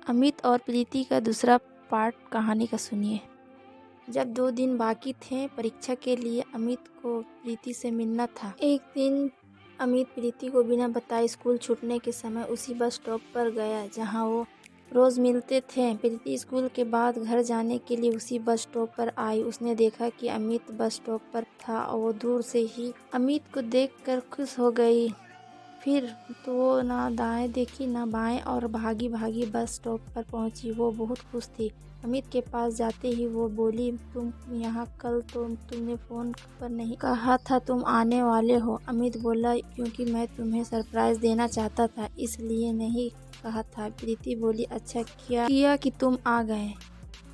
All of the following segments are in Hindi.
अमित और प्रीति का दूसरा पार्ट कहानी का सुनिए। जब 2 दिन बाकी थे परीक्षा के लिए, अमित को प्रीति से मिलना था। एक दिन अमित प्रीति को बिना बताए स्कूल छूटने के समय उसी बस स्टॉप पर गया जहां वो रोज मिलते थे। प्रीति स्कूल के बाद घर जाने के लिए उसी बस स्टॉप पर आई। उसने देखा कि अमित बस स्टॉप पर था और वो दूर से ही अमित को देखकर खुश हो गई। फिर तो वो ना दाएं देखी ना बाएं और भागी भागी बस स्टॉप पर पहुंची। वो बहुत खुश थी। अमित के पास जाते ही वो बोली, तुम यहाँ कल तो तुमने फ़ोन पर नहीं कहा था तुम आने वाले हो। अमित बोला, क्योंकि मैं तुम्हें सरप्राइज़ देना चाहता था इसलिए नहीं कहा था। प्रीति बोली, अच्छा किया कि तुम आ गए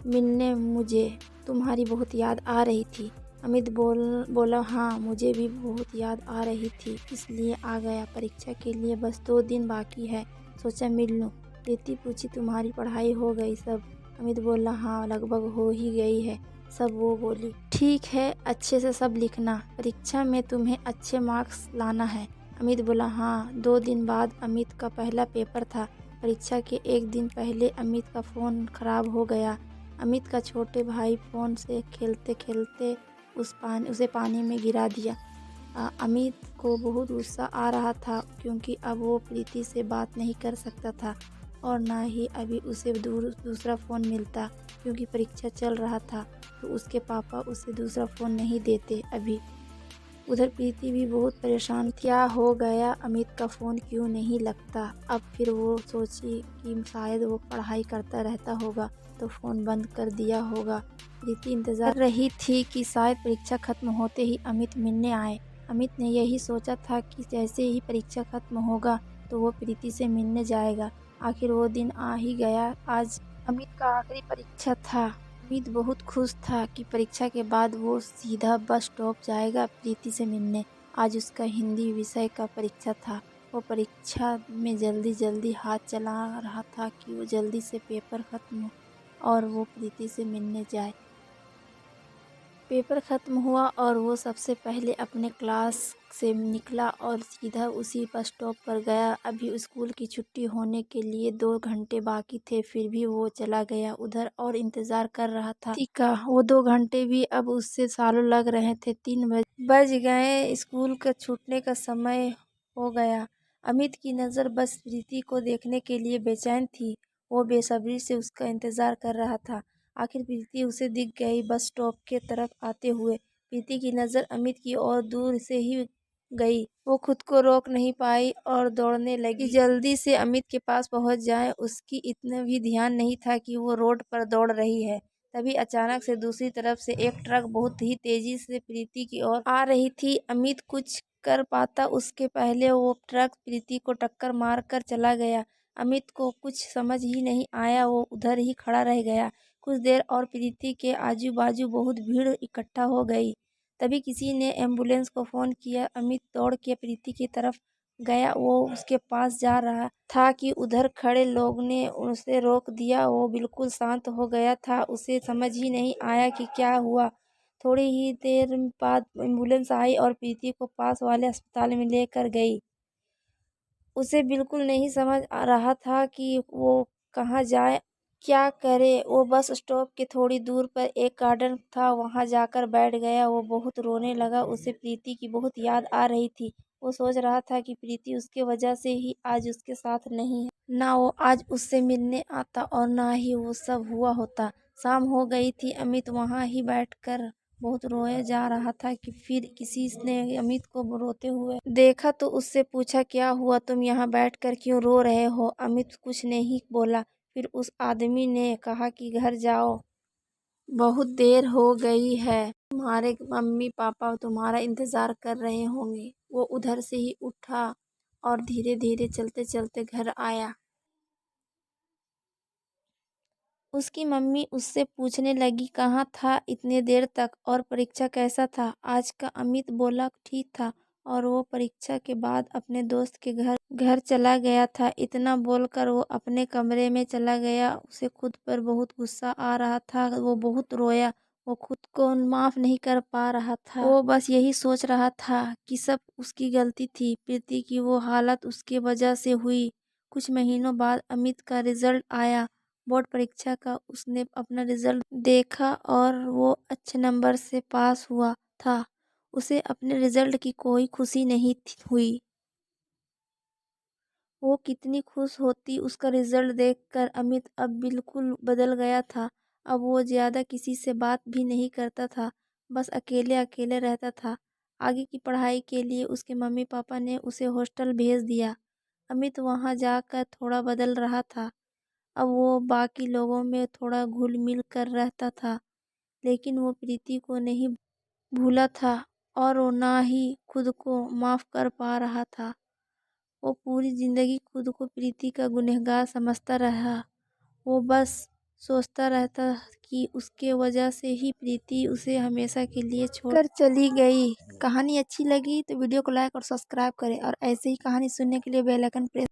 मिलने, मुझे तुम्हारी बहुत याद आ रही थी। अमित बोला, हाँ मुझे भी बहुत याद आ रही थी इसलिए आ गया। परीक्षा के लिए बस 2 दिन बाकी है, सोचा मिल लूँ। प्रीति पूछी, तुम्हारी पढ़ाई हो गई सब? अमित बोला, हाँ लगभग हो ही गई है सब। वो बोली, ठीक है अच्छे से सब लिखना, परीक्षा में तुम्हें अच्छे मार्क्स लाना है। अमित बोला, हाँ। 2 दिन बाद अमित का पहला पेपर था। परीक्षा के एक दिन पहले अमित का फ़ोन खराब हो गया। अमित का छोटे भाई फ़ोन से खेलते खेलते उसे पानी में गिरा दिया। अमित को बहुत गुस्सा आ रहा था क्योंकि अब वो प्रीति से बात नहीं कर सकता था और ना ही अभी उसे दूसरा फ़ोन मिलता क्योंकि परीक्षा चल रहा था, तो उसके पापा उसे दूसरा फ़ोन नहीं देते अभी। उधर प्रीति भी बहुत परेशान थी। क्या हो गया, अमित का फ़ोन क्यों नहीं लगता? अब फिर वो सोची कि शायद वो पढ़ाई करता रहता होगा तो फ़ोन बंद कर दिया होगा। प्रीति इंतज़ार कर रही थी कि शायद परीक्षा खत्म होते ही अमित मिलने आए। अमित ने यही सोचा था कि जैसे ही परीक्षा खत्म होगा तो वो प्रीति से मिलने जाएगा। आखिर वो दिन आ ही गया। आज अमित का आखिरी परीक्षा था। अमित बहुत खुश था कि परीक्षा के बाद वो सीधा बस स्टॉप जाएगा प्रीति से मिलने। आज उसका हिंदी विषय का परीक्षा था। वो परीक्षा में जल्दी हाथ चला रहा था कि वो जल्दी से पेपर खत्म हो और वो प्रीति से मिलने जाए। पेपर ख़त्म हुआ और वो सबसे पहले अपने क्लास से निकला और सीधा उसी बस स्टॉप पर गया। अभी स्कूल की छुट्टी होने के लिए 2 घंटे बाकी थे, फिर भी वो चला गया उधर और इंतज़ार कर रहा था का। वो 2 घंटे भी अब उससे सालों लग रहे थे। 3 बज गए, स्कूल का छूटने का समय हो गया। अमित की नज़र बस प्रीति को देखने के लिए बेचैन थी। वो बेसब्री से उसका इंतज़ार कर रहा था। आखिर प्रीति उसे दिख गई बस स्टॉप के तरफ आते हुए। प्रीति की नज़र अमित की ओर दूर से ही गई। वो खुद को रोक नहीं पाई और दौड़ने लगी जल्दी से अमित के पास पहुंच जाए। उसकी इतना भी ध्यान नहीं था कि वो रोड पर दौड़ रही है। तभी अचानक से दूसरी तरफ से एक ट्रक बहुत ही तेजी से प्रीति की ओर आ रही थी। अमित कुछ कर पाता उसके पहले वो ट्रक प्रीति को टक्कर मार कर चला गया। अमित को कुछ समझ ही नहीं आया, वो उधर ही खड़ा रह गया। कुछ देर और प्रीति के आजू बाजू बहुत भीड़ इकट्ठा हो गई। तभी किसी ने एम्बुलेंस को फ़ोन किया। अमित दौड़ के प्रीति की तरफ गया। वो उसके पास जा रहा था कि उधर खड़े लोग ने उसे रोक दिया। वो बिल्कुल शांत हो गया था, उसे समझ ही नहीं आया कि क्या हुआ। थोड़ी ही देर बाद एम्बुलेंस आई और प्रीति को पास वाले अस्पताल में लेकर गई। उसे बिल्कुल नहीं समझ आ रहा था कि वो कहाँ जाए, क्या करे। वो बस स्टॉप के थोड़ी दूर पर एक गार्डन था, वहां जाकर बैठ गया। वो बहुत रोने लगा। उसे प्रीति की बहुत याद आ रही थी। वो सोच रहा था कि प्रीति उसके वजह से ही आज उसके साथ नहीं है। ना वो आज उससे मिलने आता और ना ही वो सब हुआ होता। शाम हो गई थी। अमित वहां ही बैठकर बहुत रोया जा रहा था कि फिर किसी ने अमित को रोते हुए देखा तो उससे पूछा, क्या हुआ, तुम यहाँ बैठकर क्यों रो रहे हो? अमित कुछ नहीं बोला। फिर उस आदमी ने कहा कि घर जाओ, बहुत देर हो गई है, तुम्हारे मम्मी पापा तुम्हारा इंतजार कर रहे होंगे। वो उधर से ही उठा और धीरे धीरे चलते चलते घर आया। उसकी मम्मी उससे पूछने लगी, कहाँ था इतने देर तक और परीक्षा कैसा था आज का? अमित बोला, ठीक था और वो परीक्षा के बाद अपने दोस्त के घर चला गया था। इतना बोलकर वो अपने कमरे में चला गया। उसे खुद पर बहुत गुस्सा आ रहा था। वो बहुत रोया। वो खुद को माफ नहीं कर पा रहा था। वो बस यही सोच रहा था कि सब उसकी गलती थी। प्रीति की वो हालत उसके वजह से हुई। कुछ महीनों बाद अमित का रिजल्ट आया। बोर्ड परीक्षा का उसने अपना रिजल्ट देखा और वो अच्छे नंबर से पास हुआ था। उसे अपने रिजल्ट की कोई खुशी नहीं हुई। वो कितनी खुश होती उसका रिजल्ट देखकर। अमित अब बिल्कुल बदल गया था। अब वो ज़्यादा किसी से बात भी नहीं करता था, बस अकेले अकेले रहता था। आगे की पढ़ाई के लिए उसके मम्मी पापा ने उसे हॉस्टल भेज दिया। अमित वहाँ जाकर थोड़ा बदल रहा था। अब वो बाकी लोगों में थोड़ा घुल मिल कर रहता था, लेकिन वो प्रीति को नहीं भूला था और वो ना ही खुद को माफ़ कर पा रहा था। वो पूरी ज़िंदगी खुद को प्रीति का गुनहगार समझता रहा। वो बस सोचता रहता कि उसके वजह से ही प्रीति उसे हमेशा के लिए छोड़कर चली गई। कहानी अच्छी लगी तो वीडियो को लाइक और सब्सक्राइब करें और ऐसे ही कहानी सुनने के लिए बेल आइकन प्रेस